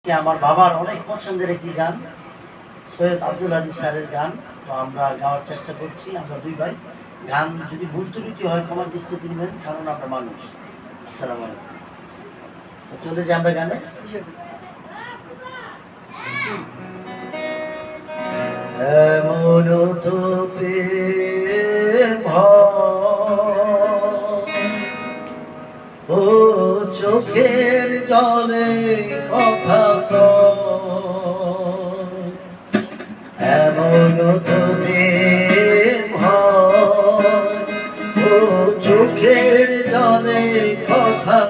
আমার বাবার অনেক পছন্দের একটি গান, সৈয়দ আব্দুল হাদী স্যারের গান। তো আমরা গাওয়ার চেষ্টা করছি। আমরা দুই ভাই, গান যদি ভুল ত্রুটি হয় ক্ষমার দৃষ্টিতে দিবেন, কারণ আমরা মানুষ। আসসালামু আলাইকুম। তো চলে যাই আমরা গানে। এমন তো প্রেম ও চোখের জলে কথা এমন তো প্রেম ও চোখের জলে কথা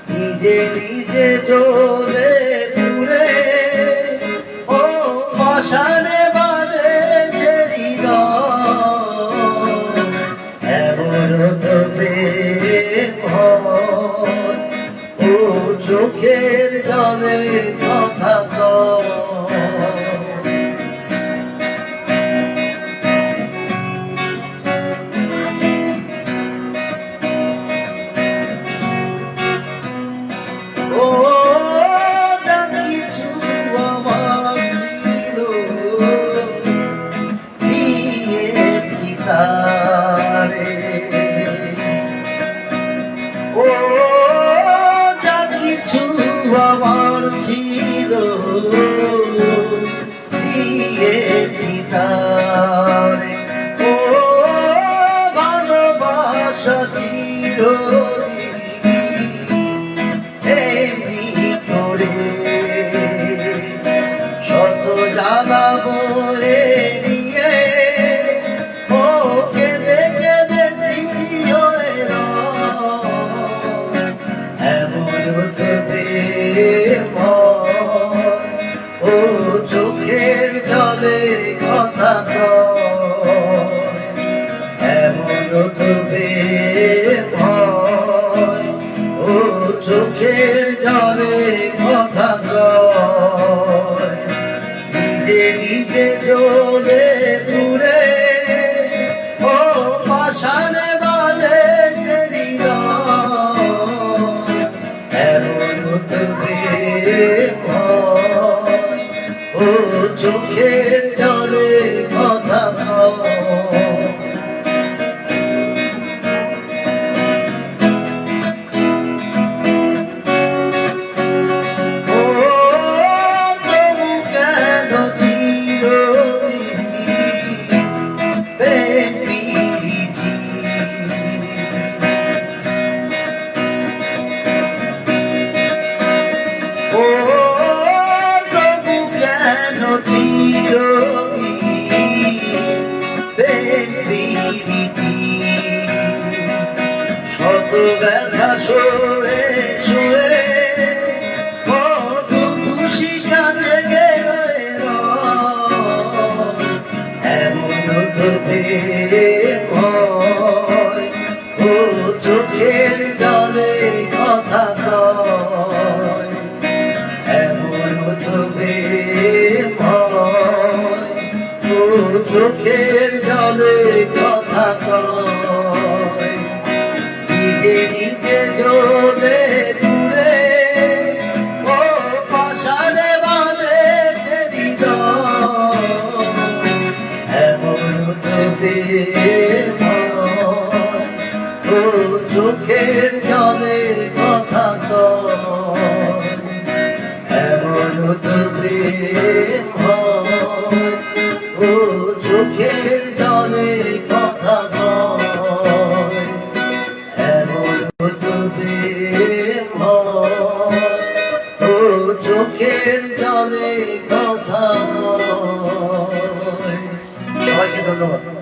নিজে নিজে চলে পুরে ও পাশানে বাঁধে এমন তো প্রেম ও চোখের জলে কথা আমার ছিল দিয়েছি তারে ও ভালোবাসা এমনি করে শত জ্বালা বয়ে দিয়ে ও কেঁদে কেঁদে স্মৃতি হয়ে এমন ও চোখের জলে কথা এমন তবে ও চোখের জলে কথা নিজে নিজে জলে পুরে ও পাশানে বাঁধে এমন তবে ও চোখের জলে কথা শত ব্যথা সরে সরে কত খুশি কাঁদে গেলে এমন তবে ও চোখের জলে কথা এমন তবে ও চোখের জলে কথা নিজে নিজে জলে পুরে ও পাশানে বাঁধে এমন তবে ও চোখের জলে কথা এমন তবে ও চোখের জলে কথা ও চোখের জলে কথা। সবাইকে ধন্যবাদ।